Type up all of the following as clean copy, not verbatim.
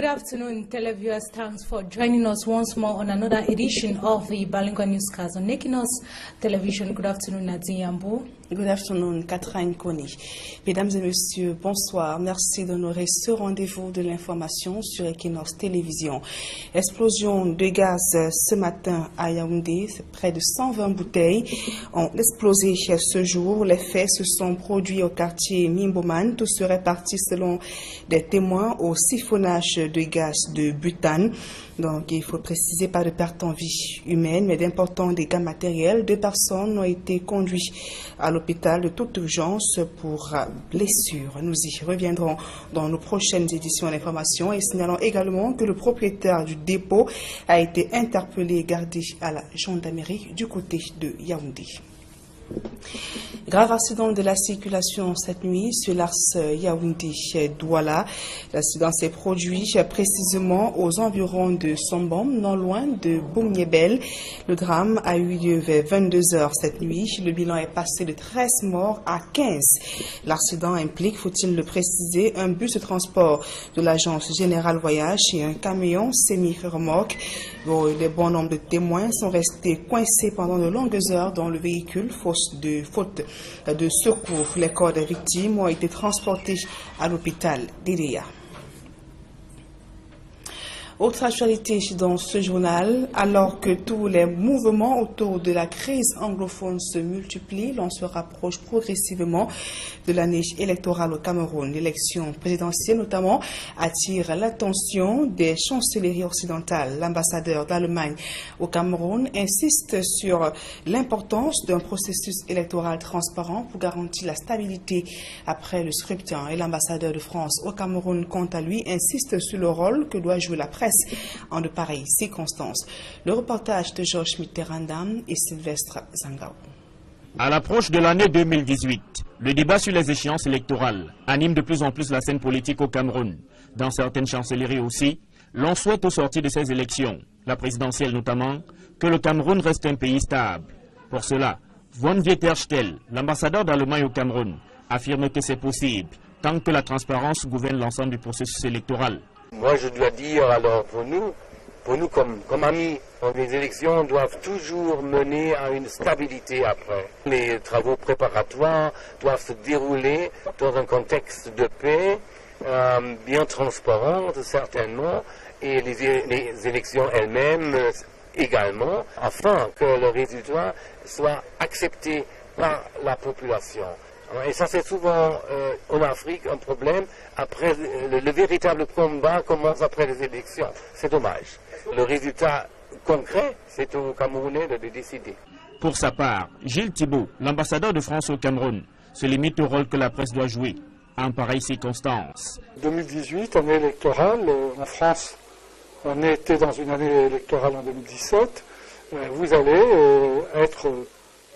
afternoon, televiewers. Thanks for joining us once more on another edition of the Balingua Newscast on Equinos Television. Good afternoon, Nadine Yambo. Good afternoon, Catherine Kony. Mesdames et messieurs, bonsoir. Merci d'honorer ce rendez-vous de l'information sur Equinos Télévision. Explosion de gaz ce matin à Yaoundé. Près de 120 bouteilles ont explosé ce jour. Les faits se sont produits au quartier Mimboman. Tout serait parti selon des témoins au siphonnage de gaz de butane. Donc, il faut préciser, pas de perte en vie humaine, mais d'importants dégâts matériels. 2 personnes ont été conduites à l'hôpital de toute urgence pour blessures. Nous y reviendrons dans nos prochaines éditions d'information et signalons également que le propriétaire du dépôt a été interpellé et gardé à la gendarmerie du côté de Yaoundé. Grave accident de la circulation cette nuit sur l'axe Yaoundé-Douala. L'accident s'est produit précisément aux environs de Sombom, non loin de Boumniébel. Le drame a eu lieu vers 22 h cette nuit. Le bilan est passé de 13 morts à 15. L'accident implique, faut-il le préciser, un bus de transport de l'agence Générale Voyage et un camion semi-remorque. Les bons nombres de témoins sont restés coincés pendant de longues heures dans le véhicule, faute de secours. Les corps des victimes ont été transportés à l'hôpital d'Idéa. Autre actualité dans ce journal, alors que tous les mouvements autour de la crise anglophone se multiplient, l'on se rapproche progressivement de l'année électorale au Cameroun. L'élection présidentielle notamment attire l'attention des chancelleries occidentales. L'ambassadeur d'Allemagne au Cameroun insiste sur l'importance d'un processus électoral transparent pour garantir la stabilité après le scrutin. Et l'ambassadeur de France au Cameroun, quant à lui, insiste sur le rôle que doit jouer la presse en de pareilles circonstances. Le reportage de Georges Mitterrandam et Sylvestre Zangao. À l'approche de l'année 2018, le débat sur les échéances électorales anime de plus en plus la scène politique au Cameroun. Dans certaines chancelleries aussi, l'on souhaite au sortir de ces élections, la présidentielle notamment, que le Cameroun reste un pays stable. Pour cela, Von Wieterstel, l'ambassadeur d'Allemagne au Cameroun, affirme que c'est possible, tant que la transparence gouverne l'ensemble du processus électoral. Moi, je dois dire, alors, pour nous comme amis, les élections doivent toujours mener à une stabilité après. Les travaux préparatoires doivent se dérouler dans un contexte de paix, bien transparent, certainement, et les élections elles-mêmes également, afin que le résultat soit accepté par la population. Et ça, c'est souvent en Afrique un problème. Après, le véritable combat commence après les élections. C'est dommage. Le résultat concret, c'est aux Camerounais de décider. Pour sa part, Gilles Thibault, l'ambassadeur de France au Cameroun, se limite au rôle que la presse doit jouer en pareilles circonstances. 2018, année électorale, en France, on était dans une année électorale en 2017. Vous allez être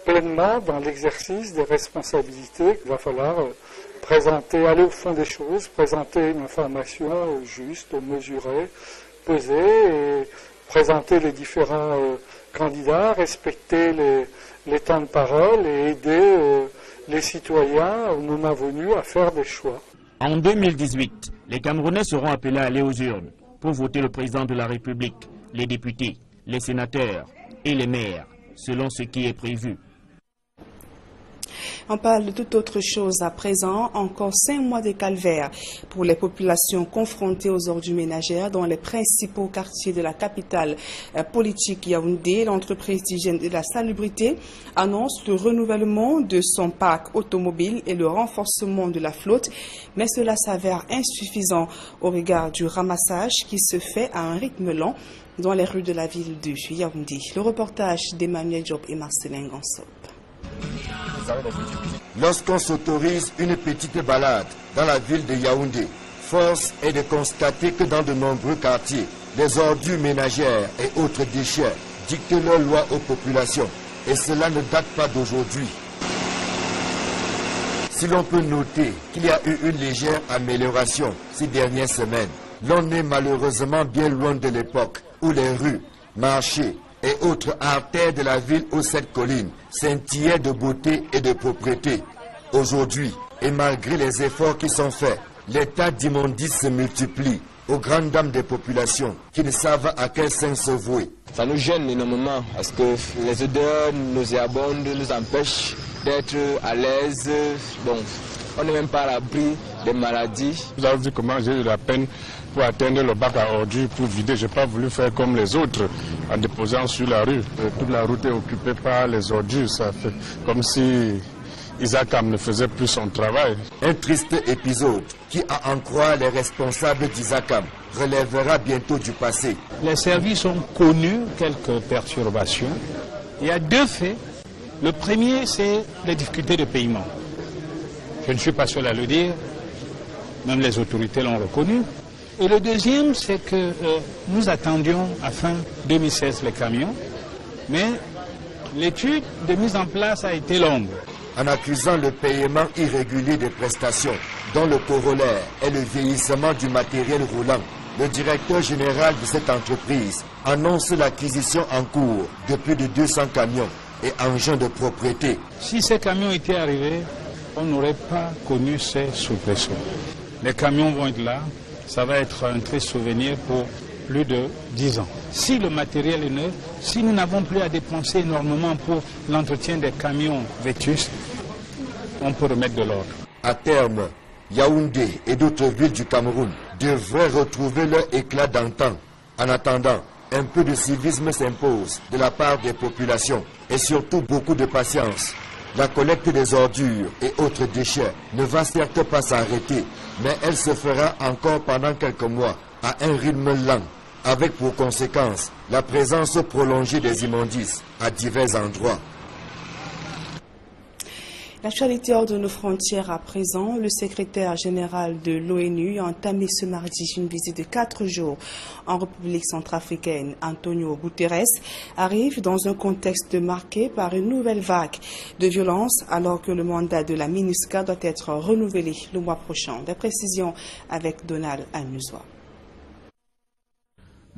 pleinement dans l'exercice des responsabilités. Il va falloir aller au fond des choses, présenter une information juste, mesurée, pesée, et présenter les différents candidats, respecter les temps de parole et aider les citoyens au moment venu à faire des choix. En 2018, les Camerounais seront appelés à aller aux urnes pour voter le président de la République, les députés, les sénateurs et les maires, selon ce qui est prévu. On parle de toute autre chose à présent. Encore 5 mois de calvaire pour les populations confrontées aux ordures ménagères dans les principaux quartiers de la capitale politique Yaoundé. L'entreprise d'hygiène et de la salubrité annonce le renouvellement de son parc automobile et le renforcement de la flotte. Mais cela s'avère insuffisant au regard du ramassage qui se fait à un rythme lent dans les rues de la ville de Yaoundé. Le reportage d'Emmanuel Diop et Marcelin Gansop. Lorsqu'on s'autorise une petite balade dans la ville de Yaoundé, force est de constater que dans de nombreux quartiers, les ordures ménagères et autres déchets dictent leurs lois aux populations. Et cela ne date pas d'aujourd'hui. Si l'on peut noter qu'il y a eu une légère amélioration ces dernières semaines, l'on est malheureusement bien loin de l'époque où les rues, marchés et autres artères de la ville aux 7 collines scintillaient de beauté et de propreté. Aujourd'hui, et malgré les efforts qui sont faits, les tas d'immondices se multiplient aux grandes dames des populations qui ne savent à quel sein se vouer. Ça nous gêne énormément parce que les odeurs nauséabondes nous empêchent d'être à l'aise. Donc, on n'est même pas à l'abri des maladies. Vous avez vu comment j'ai eu la peine pour atteindre le bac à ordures, pour vider. Je n'ai pas voulu faire comme les autres en déposant sur la rue. Toute la route est occupée par les ordures. Ça fait comme si Isacam ne faisait plus son travail. Un triste épisode qui, à en croire les responsables d'Isacam, relèvera bientôt du passé. Les services ont connu quelques perturbations. Il y a deux faits. Le premier, c'est les difficultés de paiement. Je ne suis pas seul à le dire, même les autorités l'ont reconnu. Et le deuxième, c'est que nous attendions à fin 2016 les camions, mais l'étude de mise en place a été longue. En accusant le paiement irrégulier des prestations, dont le corollaire est le vieillissement du matériel roulant, le directeur général de cette entreprise annonce l'acquisition en cours de plus de 200 camions et engins de propriété. Si ces camions étaient arrivés, on n'aurait pas connu ces soubresauts. Les camions vont être là, ça va être un triste souvenir pour plus de 10 ans. Si le matériel est neuf, si nous n'avons plus à dépenser énormément pour l'entretien des camions vétustes, on peut remettre de l'ordre. À terme, Yaoundé et d'autres villes du Cameroun devraient retrouver leur éclat d'antan. En attendant, un peu de civisme s'impose de la part des populations et surtout beaucoup de patience. La collecte des ordures et autres déchets ne va certes pas s'arrêter, mais elle se fera encore pendant quelques mois à un rythme lent, avec pour conséquence la présence prolongée des immondices à divers endroits. L'actualité hors de nos frontières à présent, le secrétaire général de l'ONU a entamé ce mardi une visite de 4 jours en République centrafricaine. Antonio Guterres arrive dans un contexte marqué par une nouvelle vague de violence alors que le mandat de la MINUSCA doit être renouvelé le mois prochain. Des précisions avec Donald Anuswa.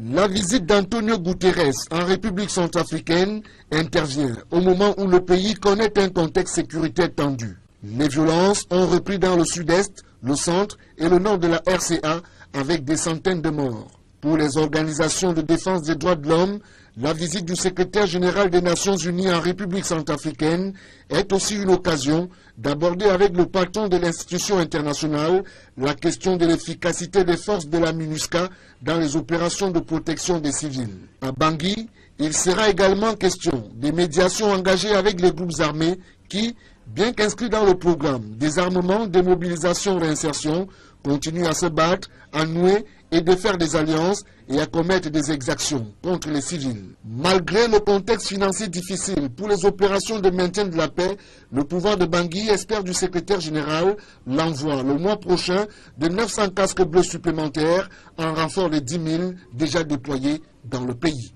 La visite d'Antonio Guterres en République centrafricaine intervient au moment où le pays connaît un contexte sécuritaire tendu. Les violences ont repris dans le sud-est, le centre et le nord de la RCA avec des centaines de morts. Pour les organisations de défense des droits de l'homme, la visite du secrétaire général des Nations Unies en République centrafricaine est aussi une occasion d'aborder avec le patron de l'institution internationale la question de l'efficacité des forces de la MINUSCA dans les opérations de protection des civils. À Bangui, il sera également question des médiations engagées avec les groupes armés qui, bien qu'inscrits dans le programme désarmement, démobilisation, réinsertion, continuent à se battre, à nouer et de faire des alliances et à commettre des exactions contre les civils. Malgré le contexte financier difficile pour les opérations de maintien de la paix, le pouvoir de Bangui espère du secrétaire général l'envoi le mois prochain de 900 casques bleus supplémentaires en renfort des 10 000 déjà déployés dans le pays.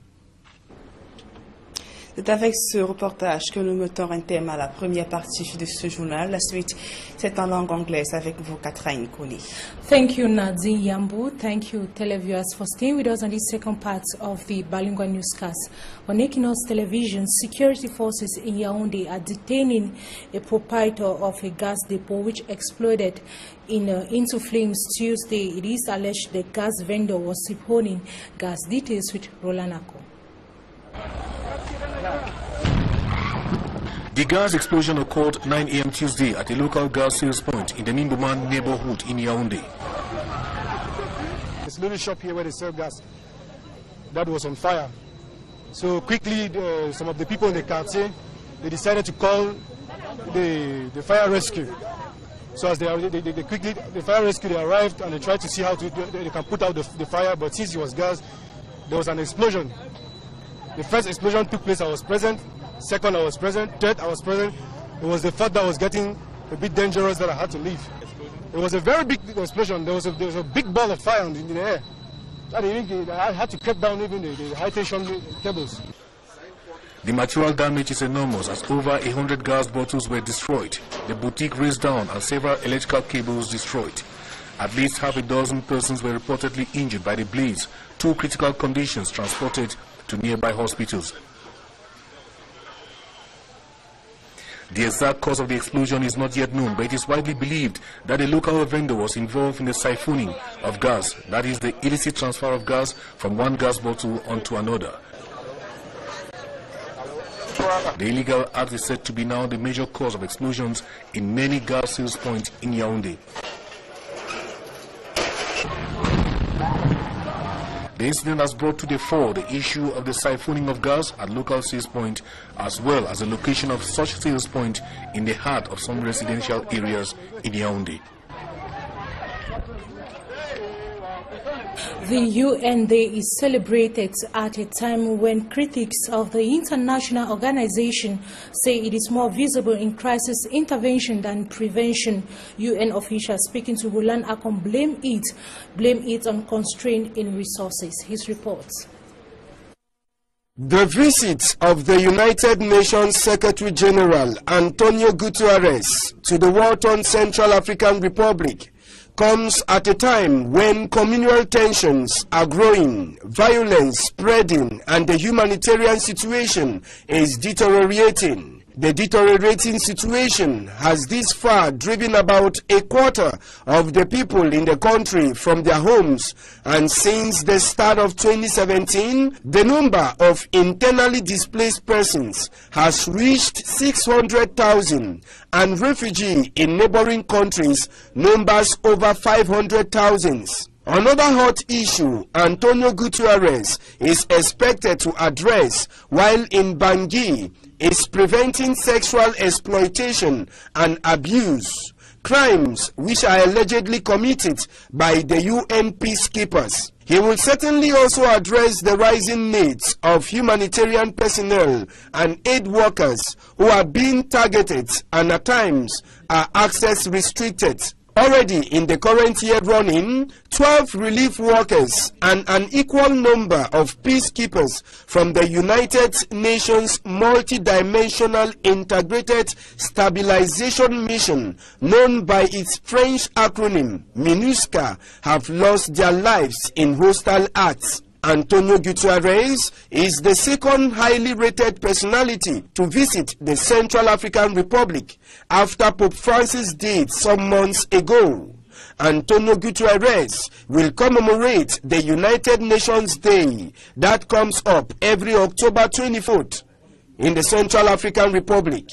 C'est avec ce reportage que nous mettons un thème à la première partie de ce journal. La suite, c'est en langue anglaise avec vous, Catherine Koni. Thank you, Nadine Yambu. Thank you, televiewers, for staying with us on the second part of the bilingual newscast. On Equinos Television, security forces in Yaoundé are detaining a proprietor of a gas depot which exploded into flames Tuesday. It is alleged the gas vendor was siphonning gas. Details with Roland Ako. The gas explosion occurred 9 a.m. Tuesday at a local gas sales point in the Nimboman neighborhood in Yaoundé. This little shop here where they sell gas, that was on fire. So quickly, some of the people in the quartier, they decided to call the fire rescue. So as the fire rescue, they arrived and they tried to see how they can put out the fire, but since it was gas, there was an explosion. The first explosion took place, I was present. Second, I was present. Third, I was present. It was the third that was getting a bit dangerous that I had to leave. It was a very big explosion. There was a big ball of fire in the air. I had to cut down even the high tension cables. The material damage is enormous as over 100 gas bottles were destroyed. The boutique razed down and several electrical cables destroyed. At least half a dozen persons were reportedly injured by the blaze. 2 critical conditions transported to nearby hospitals. The exact cause of the explosion is not yet known, but it is widely believed that a local vendor was involved in the siphoning of gas, that is the illicit transfer of gas from one gas bottle onto another. The illegal act is said to be now the major cause of explosions in many gas sales points in Yaoundé. The incident has brought to the fore the issue of the siphoning of gas at local sales point, as well as the location of such sales point in the heart of some residential areas in Yaoundé. The UN Day is celebrated at a time when critics of the international organization say it is more visible in crisis intervention than prevention. UN officials speaking to Roland Akon blame it on constraint in resources. His reports. The visit of the United Nations Secretary General Antonio Guterres to the war-torn Central African Republic comes at a time when communal tensions are growing, violence spreading, and the humanitarian situation is deteriorating. The deteriorating situation has this far driven about a quarter of the people in the country from their homes, and since the start of 2017, the number of internally displaced persons has reached 600,000, and refugees in neighboring countries numbers over 500,000. Another hot issue Antonio Guterres is expected to address while in Bangui is preventing sexual exploitation and abuse, crimes which are allegedly committed by the UN peacekeepers. He will certainly also address the rising needs of humanitarian personnel and aid workers who are being targeted and at times are access restricted. Already in the current year running, 12 relief workers and an equal number of peacekeepers from the United Nations Multidimensional Integrated Stabilization Mission, known by its French acronym MINUSCA, have lost their lives in hostile acts. Antonio Guterres is the second highly rated personality to visit the Central African Republic after Pope Francis did some months ago. Antonio Guterres will commemorate the United Nations Day that comes up every October 24th in the Central African Republic.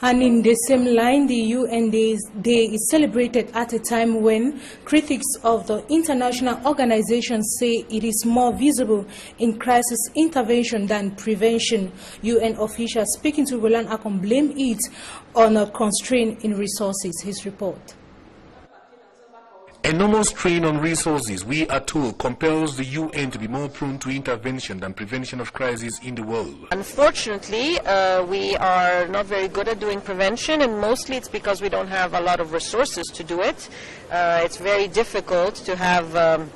And in the same line, the UN Day is celebrated at a time when critics of the international organization say it is more visible in crisis intervention than prevention. UN officials speaking to Roland Akon blame it on a constraint in resources. His report. Enormous strain on resources, we are told, compels the UN to be more prone to intervention than prevention of crises in the world. Unfortunately, we are not very good at doing prevention, and mostly it's because we don't have a lot of resources to do it. It's very difficult to have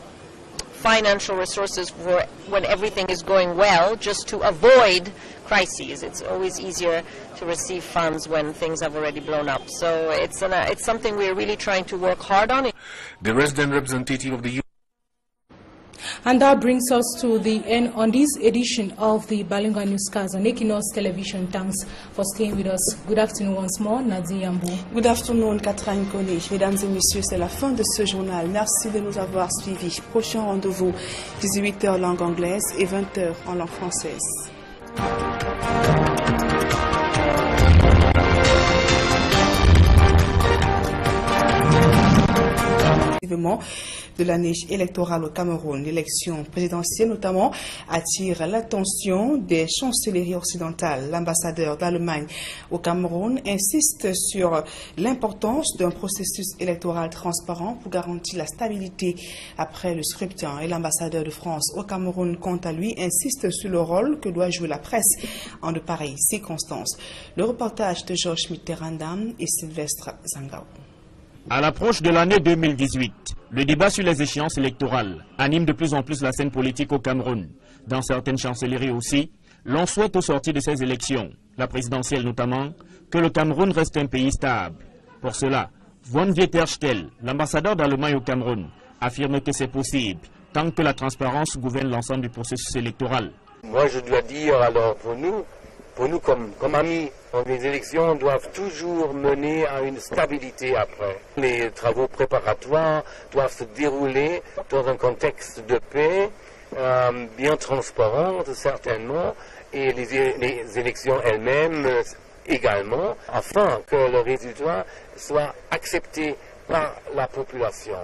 financial resources for when everything is going well, just to avoid crises. It's always easier to receive funds when things have already blown up. So it's something we're really trying to work hard on. The resident representative of the UN. And that brings us to the end on this edition of the Bilingual Newscast on Equinos Television. Thanks for staying with us. Good afternoon once more, Nadine Yambou. Good afternoon, Catherine Koné. Mesdames et messieurs, c'est la fin de ce journal. Merci de nous avoir suivis. Prochain rendez-vous, 18h langue anglaise et 20h en langue française. De l'année électorale au Cameroun. L'élection présidentielle notamment attire l'attention des chancelleries occidentales. L'ambassadeur d'Allemagne au Cameroun insiste sur l'importance d'un processus électoral transparent pour garantir la stabilité après le scrutin. Et l'ambassadeur de France au Cameroun, quant à lui, insiste sur le rôle que doit jouer la presse en de pareilles circonstances. Le reportage de Georges Mitterrandam et Sylvestre Zangao. À l'approche de l'année 2018, le débat sur les échéances électorales anime de plus en plus la scène politique au Cameroun. Dans certaines chancelleries aussi, l'on souhaite au sortir de ces élections, la présidentielle notamment, que le Cameroun reste un pays stable. Pour cela, Von Dieterstell, l'ambassadeur d'Allemagne au Cameroun, affirme que c'est possible, tant que la transparence gouverne l'ensemble du processus électoral. Moi je dois dire alors pour pour nous comme amis, les élections doivent toujours mener à une stabilité après. Les travaux préparatoires doivent se dérouler dans un contexte de paix, bien transparent certainement, et les élections elles-mêmes également, afin que le résultat soit accepté par la population.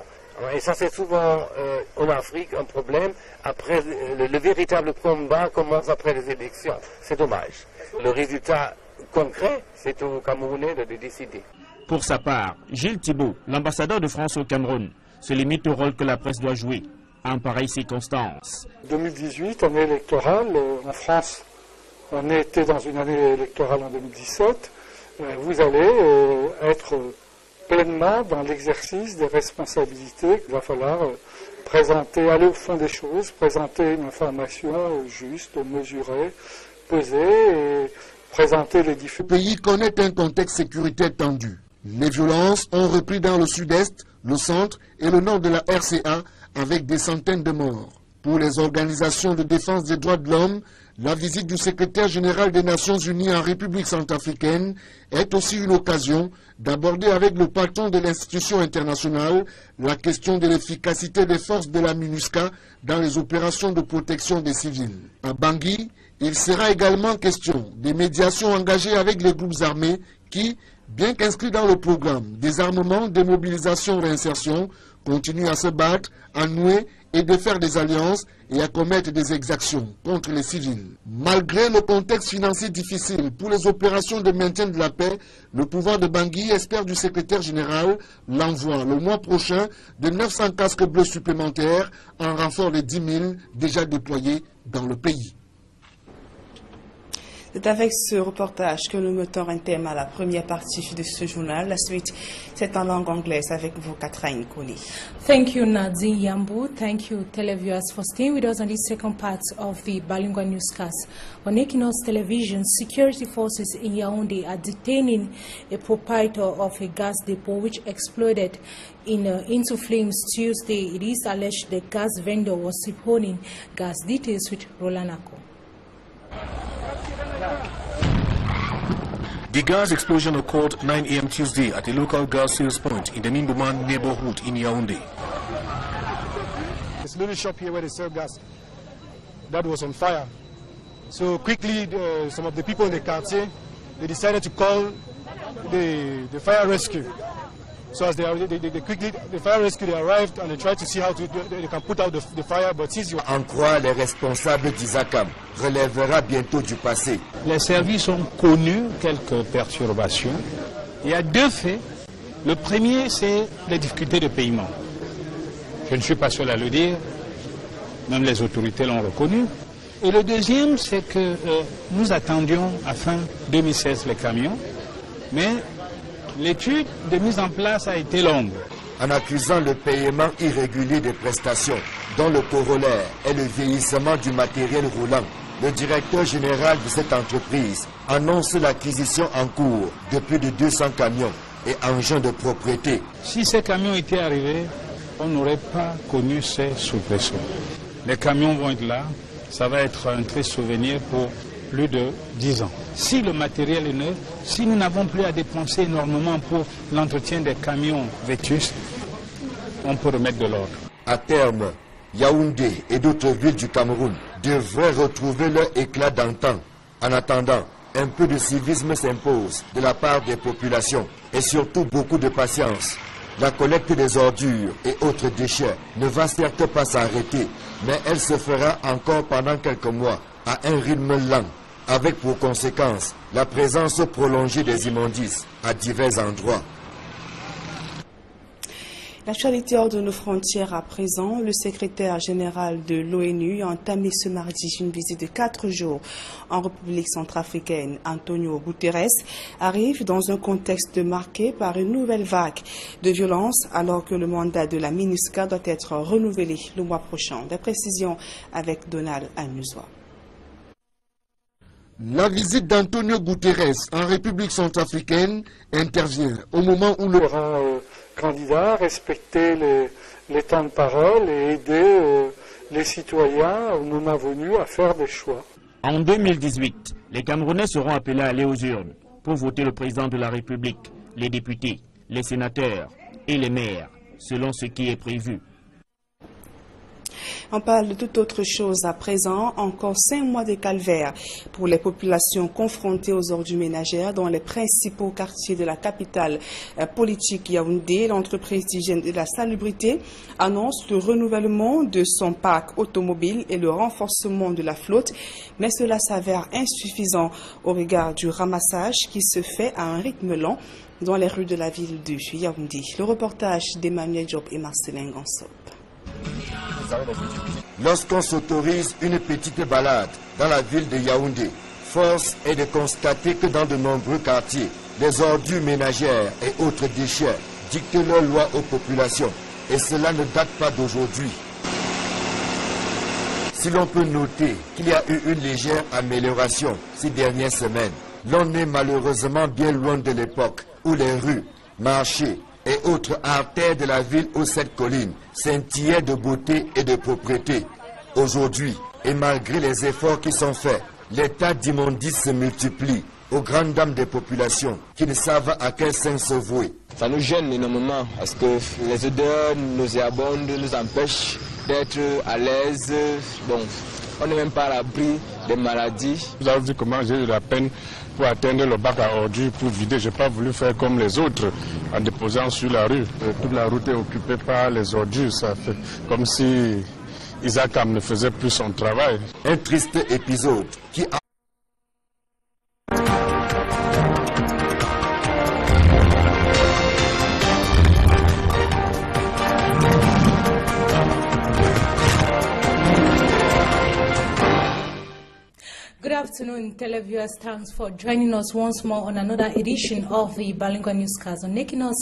Et ça, c'est souvent en Afrique un problème. Après, le véritable combat commence après les élections. C'est dommage. Le résultat concret, c'est aux Camerounais de le décider. Pour sa part, Gilles Thibault, l'ambassadeur de France au Cameroun, se limite au rôle que la presse doit jouer en pareille circonstance. 2018, année électorale, en France, on était dans une année électorale en 2017. Vous allez être pleinement dans l'exercice des responsabilités. Il va falloir aller au fond des choses, présenter une information juste, mesurée, pesée et présenter les différents. Le pays connaît un contexte sécuritaire tendu. Les violences ont repris dans le sud-est, le centre et le nord de la RCA avec des centaines de morts. Pour les organisations de défense des droits de l'homme, la visite du secrétaire général des Nations Unies en République centrafricaine est aussi une occasion d'aborder avec le patron de l'institution internationale la question de l'efficacité des forces de la MINUSCA dans les opérations de protection des civils. À Bangui, il sera également question des médiations engagées avec les groupes armés qui, bien qu'inscrits dans le programme désarmement, démobilisation, réinsertion, continuent à se battre, à nouer et de faire des alliances et à commettre des exactions contre les civils. Malgré le contexte financier difficile pour les opérations de maintien de la paix, le pouvoir de Bangui espère du secrétaire général l'envoi le mois prochain de 900 casques bleus supplémentaires en renfort des 10 000 déjà déployés dans le pays. C'est avec ce reportage que nous mettons un terme à la première partie de ce journal. La suite, c'est en langue anglaise avec vous, Catherine Koni. Thank you, Nadine Yambu. Thank you, televiewers, for staying with us on the second part of the bilingual newscast. On Equinox Television, security forces in Yaoundé are detaining a proprietor of a gas depot which exploded into flames Tuesday. It is alleged the gas vendor was siphonning gas. Details with Roland Ako. The gas explosion occurred 9 a.m. Tuesday at a local gas sales point in the Nimboman neighborhood in Yaoundé. This little shop here where they sell gas, that was on fire. So quickly, some of the people in the quartier, they decided to call the fire rescue. So as the fire rescue, they arrived and they tried to see how they can put out the fire, but since you... En croire les responsables d'Isacam relèvera bientôt du passé. Les services ont connu quelques perturbations. Il y a deux faits. Le premier, c'est les difficultés de paiement. Je ne suis pas seul à le dire, même les autorités l'ont reconnu. Et le deuxième, c'est que nous attendions à fin 2016 les camions, mais l'étude de mise en place a été longue. En accusant le paiement irrégulier des prestations, dont le corollaire est le vieillissement du matériel roulant, le directeur général de cette entreprise annonce l'acquisition en cours de plus de 200 camions et engins de propriété. Si ces camions étaient arrivés, on n'aurait pas connu ces soubresauts. Les camions vont être là, ça va être un triste souvenir pour plus de 10 ans. Si le matériel est neuf, si nous n'avons plus à dépenser énormément pour l'entretien des camions vétustes, on peut remettre de l'ordre. À terme, Yaoundé et d'autres villes du Cameroun devraient retrouver leur éclat d'antan. En attendant, un peu de civisme s'impose de la part des populations et surtout beaucoup de patience. La collecte des ordures et autres déchets ne va certes pas s'arrêter, mais elle se fera encore pendant quelques mois à un rythme lent, avec pour conséquence la présence prolongée des immondices à divers endroits. L'actualité hors de nos frontières à présent, le secrétaire général de l'ONU a entamé ce mardi une visite de 4 jours en République centrafricaine. Antonio Guterres arrive dans un contexte marqué par une nouvelle vague de violence alors que le mandat de la MINUSCA doit être renouvelé le mois prochain. Des précisions avec Donald Anuzwa. La visite d'Antonio Guterres en République centrafricaine intervient au moment où le candidat respecter les temps de parole et aider les citoyens au moment venu à faire des choix. En 2018, les Camerounais seront appelés à aller aux urnes pour voter le président de la République, les députés, les sénateurs et les maires, selon ce qui est prévu. On parle de toute autre chose à présent. Encore 5 mois de calvaire pour les populations confrontées aux ordures ménagères dans les principaux quartiers de la capitale politique Yaoundé. L'entreprise d'hygiène et de la salubrité annonce le renouvellement de son parc automobile et le renforcement de la flotte, mais cela s'avère insuffisant au regard du ramassage qui se fait à un rythme lent dans les rues de la ville de Yaoundé. Le reportage d'Emmanuel Diop et Marcelin Gansop. Lorsqu'on s'autorise une petite balade dans la ville de Yaoundé, force est de constater que dans de nombreux quartiers, les ordures ménagères et autres déchets dictent leurs lois aux populations. Et cela ne date pas d'aujourd'hui. Si l'on peut noter qu'il y a eu une légère amélioration ces dernières semaines, l'on est malheureusement bien loin de l'époque où les rues, marchés et autres artères de la ville aux 7 collines scintillaient de beauté et de propreté. Aujourd'hui, et malgré les efforts qui sont faits, les tas d'immondices se multiplient aux grandes dames des populations qui ne savent à quel sein se vouer. Ça nous gêne énormément parce que les odeurs nauséabondes nous empêchent d'être à l'aise. Donc, on n'est même pas à l'abri des maladies. Vous avez vu comment j'ai eu la peine pour atteindre le bac à ordures pour vider. Je n'ai pas voulu faire comme les autres en déposant sur la rue. Toute la route est occupée par les ordures. Ça fait comme si Isaac ne faisait plus son travail. Un triste épisode qui a... Good afternoon, televiewers. Thanks for joining us once more on another edition of the Bilingual Newscast on Equinos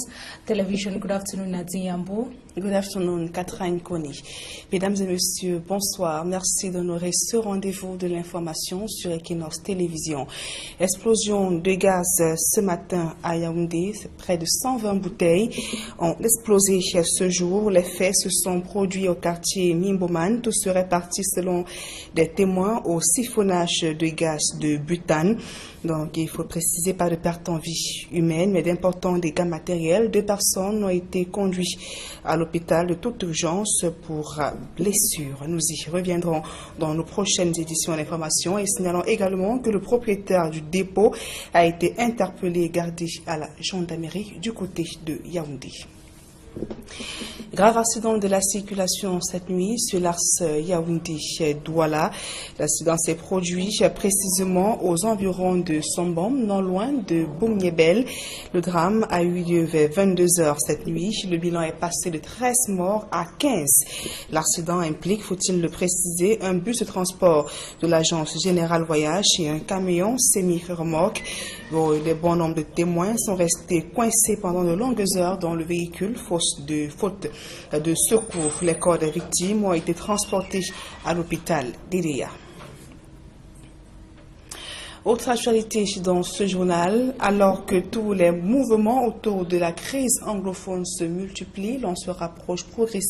Television. Good afternoon, Nadine Yambou. Good afternoon, Catherine Kony. Mesdames et messieurs, bonsoir. Merci d'honorer ce rendez-vous de l'information sur Equinos Télévision. Explosion de gaz ce matin à Yaoundé. Près de 120 bouteilles ont explosé ce jour. Les faits se sont produits au quartier Mimboman. Tout serait parti selon des témoins au siphonnage de gaz de butane. Donc, il faut préciser pas de perte en vie humaine, mais d'importants dégâts matériels. 2 personnes ont été conduites à l'hôpital de toute urgence pour blessures. Nous y reviendrons dans nos prochaines éditions d'information et signalons également que le propriétaire du dépôt a été interpellé et gardé à la gendarmerie du côté de Yaoundé. Grave accident de la circulation cette nuit sur l'axe Yaoundé-Douala. L'accident s'est produit précisément aux environs de Sombom, non loin de Boumniebel. Le drame a eu lieu vers 22 h cette nuit. Le bilan est passé de 13 morts à 15. L'accident implique, faut-il le préciser, un bus de transport de l'agence Générale Voyage et un camion semi-remorque. Les bons nombres de témoins sont restés coincés pendant de longues heures dans le véhicule, faute de secours. Les corps des victimes ont été transportés à l'hôpital d'Idéa. Autre actualité dans ce journal, alors que tous les mouvements autour de la crise anglophone se multiplient, l'on se rapproche progressivement